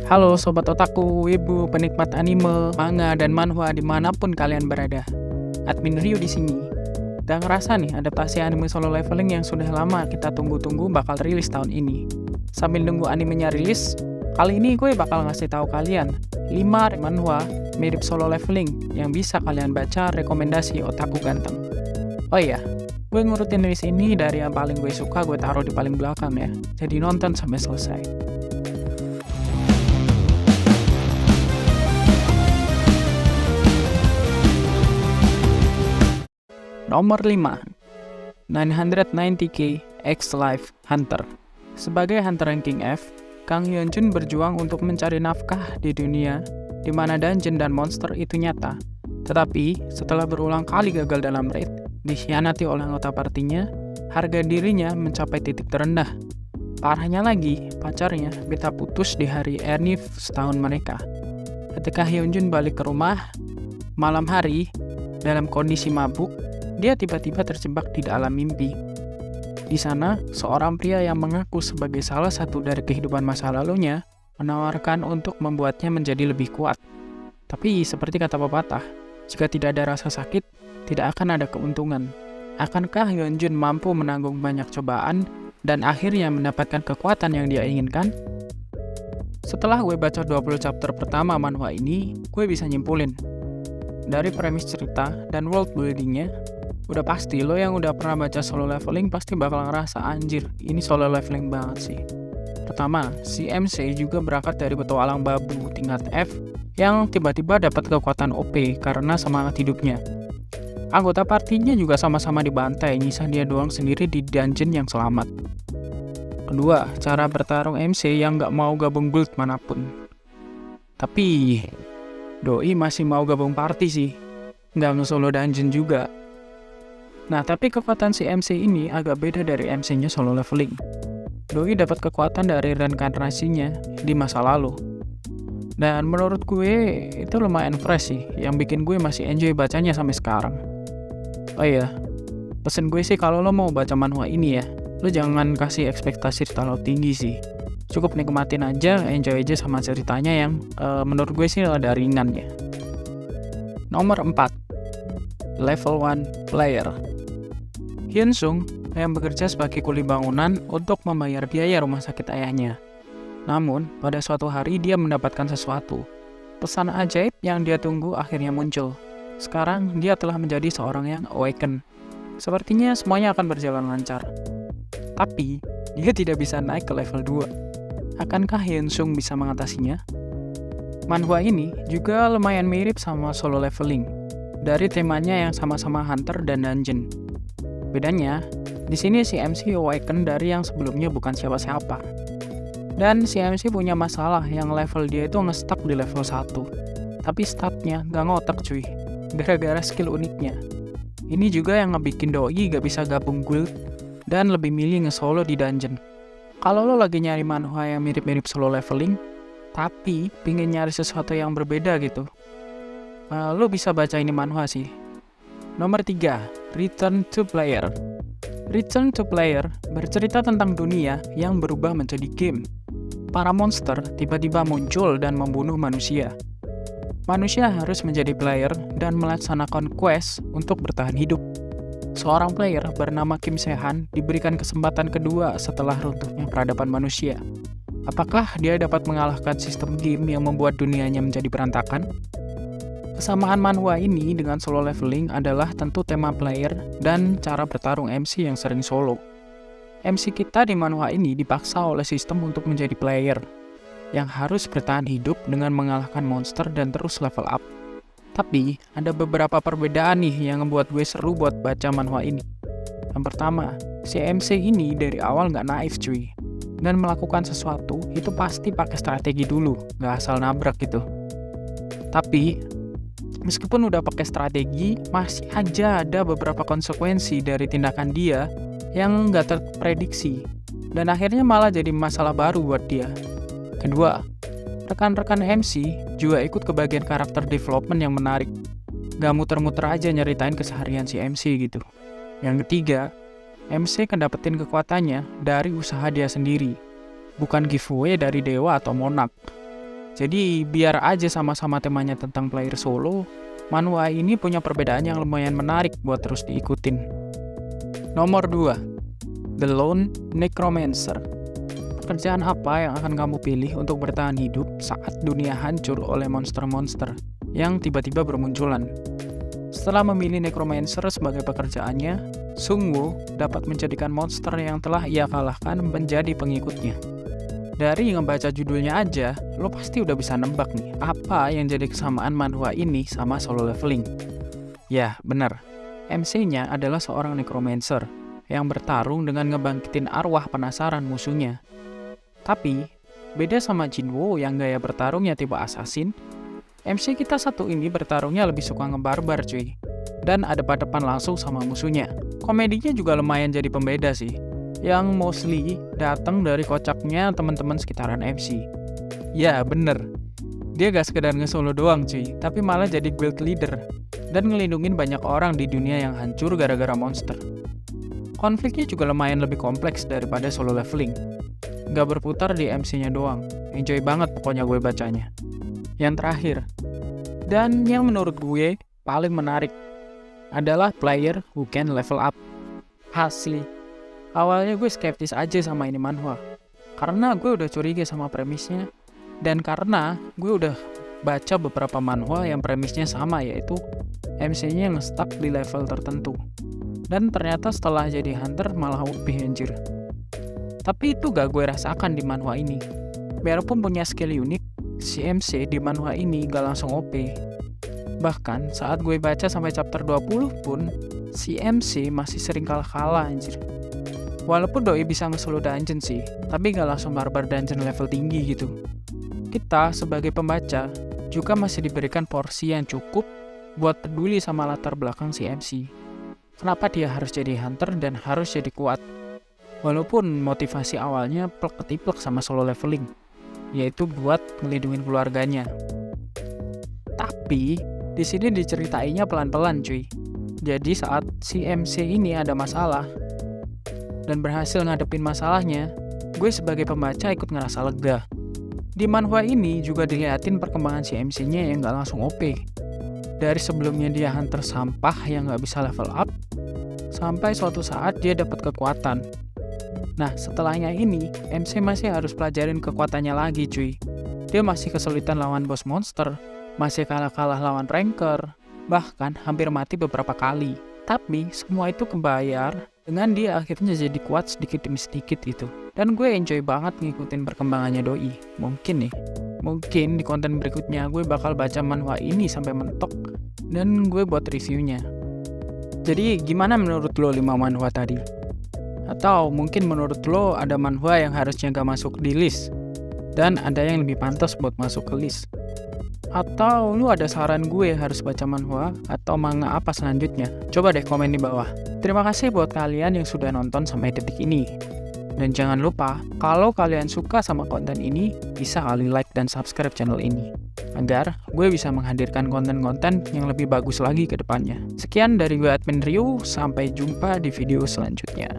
Halo Sobat Otaku, Wibu, penikmat anime, manga, dan manhwa dimanapun kalian berada. Admin Ryu di sini. Gak ngerasa nih adaptasi anime Solo Leveling yang sudah lama kita tunggu-tunggu bakal rilis tahun ini. Sambil nunggu animenya rilis, kali ini gue bakal ngasih tahu kalian 5 manhwa mirip Solo Leveling yang bisa kalian baca rekomendasi otaku ganteng. Oh iya, gue ngurutin list ini dari yang paling gue suka gue taruh di paling belakang ya. Jadi nonton sampai selesai. Nomor 5, 990K X Life Hunter. Sebagai hunter ranking F, Kang Hyunjun berjuang untuk mencari nafkah di dunia di mana dungeon dan monster itu nyata. Tetapi, setelah berulang kali gagal dalam raid, dikhianati oleh anggota partinya, harga dirinya mencapai titik terendah. Parahnya lagi, pacarnya minta putus di hari Ernif setahun mereka. Ketika Hyunjun balik ke rumah, malam hari, dalam kondisi mabuk, dia tiba-tiba terjebak di dalam mimpi. Di sana, seorang pria yang mengaku sebagai salah satu dari kehidupan masa lalunya menawarkan untuk membuatnya menjadi lebih kuat. Tapi seperti kata pepatah, jika tidak ada rasa sakit, tidak akan ada keuntungan. Akankah Hyunjun mampu menanggung banyak cobaan dan akhirnya mendapatkan kekuatan yang dia inginkan? Setelah gue baca 20 chapter pertama manhwa ini, gue bisa nyimpulin. Dari premis cerita dan world buildingnya, udah pasti lo yang udah pernah baca Solo Leveling pasti bakal ngerasa anjir, ini Solo Leveling banget sih. Pertama, si MC juga berangkat dari petualang babu tingkat F yang tiba-tiba dapat kekuatan OP karena semangat hidupnya. Anggota partinya juga sama-sama dibantai, nyisa dia doang sendiri di dungeon yang selamat. Kedua, cara bertarung MC yang gak mau gabung guild manapun. Tapi, Doi masih mau gabung party sih, gak nge-solo dungeon juga. Nah, tapi kekuatan si MC ini agak beda dari MC-nya Solo Leveling. Doi dapat kekuatan dari reinkarnasinya di masa lalu. Dan menurut gue, itu lumayan fresh sih, yang bikin gue masih enjoy bacanya sampai sekarang. Oh iya, pesen gue sih kalau lo mau baca manhwa ini ya, lo jangan kasih ekspektasi terlalu tinggi sih. Cukup nikmatin aja, enjoy aja sama ceritanya yang menurut gue sih ada ringan ya. Nomor 4, Level 1 Player. Hyunsung yang bekerja sebagai kuli bangunan untuk membayar biaya rumah sakit ayahnya. Namun, pada suatu hari dia mendapatkan sesuatu. Pesan ajaib yang dia tunggu akhirnya muncul. Sekarang dia telah menjadi seorang yang awaken. Sepertinya semuanya akan berjalan lancar. Tapi, dia tidak bisa naik ke level 2. Akankah Hyunsung bisa mengatasinya? Manhwa ini juga lumayan mirip sama Solo Leveling. Dari temanya yang sama-sama hunter dan dungeon. Bedanya, di sini si MC awaken dari yang sebelumnya bukan siapa-siapa. Dan si MC punya masalah yang level dia itu nge-stuck di level 1. Tapi statnya gak ngotak cuy, gara-gara skill uniknya. Ini juga yang ngebikin Doi gak bisa gabung guild dan lebih milih nge-solo di dungeon. Kalau lo lagi nyari manhwa yang mirip-mirip Solo Leveling, tapi pingin nyari sesuatu yang berbeda gitu, lo bisa baca ini manhwa sih. Nomor 3, Return to Player. Return to Player bercerita tentang dunia yang berubah menjadi game. Para monster tiba-tiba muncul dan membunuh manusia. Manusia harus menjadi player dan melaksanakan quest untuk bertahan hidup. Seorang player bernama Kim Se-han diberikan kesempatan kedua setelah runtuhnya peradaban manusia. Apakah dia dapat mengalahkan sistem game yang membuat dunianya menjadi berantakan? Kesamaan manhwa ini dengan Solo Leveling adalah tentu tema player dan cara bertarung MC yang sering solo. MC kita di manhwa ini dipaksa oleh sistem untuk menjadi player, yang harus bertahan hidup dengan mengalahkan monster dan terus level up. Tapi, ada beberapa perbedaan nih yang membuat gue seru buat baca manhwa ini. Yang pertama, si MC ini dari awal nggak naif cuy, dan melakukan sesuatu itu pasti pakai strategi dulu, nggak asal nabrak gitu. Tapi, meskipun udah pakai strategi, masih aja ada beberapa konsekuensi dari tindakan dia yang nggak terprediksi, dan akhirnya malah jadi masalah baru buat dia. Kedua, rekan-rekan MC juga ikut ke bagian karakter development yang menarik. Gak muter-muter aja nyeritain keseharian si MC gitu. Yang ketiga, MC kan dapetin kekuatannya dari usaha dia sendiri. bukan giveaway dari dewa atau monarch. Jadi biar aja sama-sama temanya tentang player solo, manhwa ini punya perbedaan yang lumayan menarik buat terus diikutin. Nomor 2, The Lone Necromancer. Pekerjaan apa yang akan kamu pilih untuk bertahan hidup saat dunia hancur oleh monster-monster yang tiba-tiba bermunculan? Setelah memilih Necromancer sebagai pekerjaannya, Sungwoo dapat menjadikan monster yang telah ia kalahkan menjadi pengikutnya. Dari ngebaca judulnya aja, lo pasti udah bisa nebak nih, apa yang jadi kesamaan manhwa ini sama Solo Leveling. Ya, bener. MC-nya adalah seorang necromancer yang bertarung dengan ngebangkitin arwah penasaran musuhnya. Tapi, beda sama Jinwoo yang gaya bertarungnya tipe assassin, MC kita satu ini bertarungnya lebih suka ngebarbar cuy. Dan ada depan langsung sama musuhnya. Komedinya juga lumayan jadi pembeda sih, yang mostly datang dari kocaknya teman-teman sekitaran MC. Ya bener, dia gak sekedar nge-solo doang cuy, tapi malah jadi guild leader dan ngelindungin banyak orang di dunia yang hancur gara-gara monster. Konfliknya juga lumayan lebih kompleks daripada Solo Leveling. Gak berputar di MC-nya doang, enjoy banget pokoknya gue bacanya. Yang terakhir, dan yang menurut gue paling menarik, adalah Player Who Can Level Up. Asli, awalnya gue skeptis aja sama ini manhwa, karena gue udah curiga sama premisnya, dan karena gue udah baca beberapa manhwa yang premisnya sama, yaitu MC-nya yang stuck di level tertentu. Dan ternyata setelah jadi hunter malah OP anjir. Tapi itu gak gue rasakan di manhwa ini. Biarpun punya skill unik, si MC di manhwa ini gak langsung OP. Bahkan saat gue baca sampai chapter 20 pun, si MC masih sering kalah-kalah anjir. Walaupun doi bisa nge-solo dungeon sih, tapi gak langsung barbar dungeon level tinggi gitu. Kita sebagai pembaca juga masih diberikan porsi yang cukup buat peduli sama latar belakang si MC. Kenapa dia harus jadi hunter dan harus jadi kuat? Walaupun motivasi awalnya plek-ketiplek sama Solo Leveling, yaitu buat ngelindungin keluarganya. Tapi di sini diceritainnya pelan-pelan cuy. Jadi saat si MC ini ada masalah dan berhasil ngadepin masalahnya, gue sebagai pembaca ikut ngerasa lega. Di manhwa ini juga dilihatin perkembangan si MC-nya yang gak langsung OP. Dari sebelumnya dia hunter sampah yang gak bisa level up, sampai suatu saat dia dapat kekuatan. Nah setelahnya ini, MC masih harus pelajarin kekuatannya lagi cuy. Dia masih kesulitan lawan boss monster, masih kalah-kalah lawan ranker, bahkan hampir mati beberapa kali. Tapi semua itu kebayar dengan dia akhirnya jadi kuat sedikit demi sedikit gitu. Dan gue enjoy banget ngikutin perkembangannya doi. Mungkin di konten berikutnya gue bakal baca manhwa ini sampai mentok dan gue buat reviewnya. Jadi gimana menurut lo 5 manhwa tadi? Atau mungkin menurut lo ada manhwa yang harusnya gak masuk di list dan ada yang lebih pantas buat masuk ke list? Atau lu ada saran gue harus baca manhwa atau manga apa selanjutnya? Coba deh komen di bawah. Terima kasih buat kalian yang sudah nonton sampai detik ini. Dan jangan lupa, kalau kalian suka sama konten ini, bisa kali like dan subscribe channel ini, agar gue bisa menghadirkan konten-konten yang lebih bagus lagi ke depannya. Sekian dari gue Admin Ryu, sampai jumpa di video selanjutnya.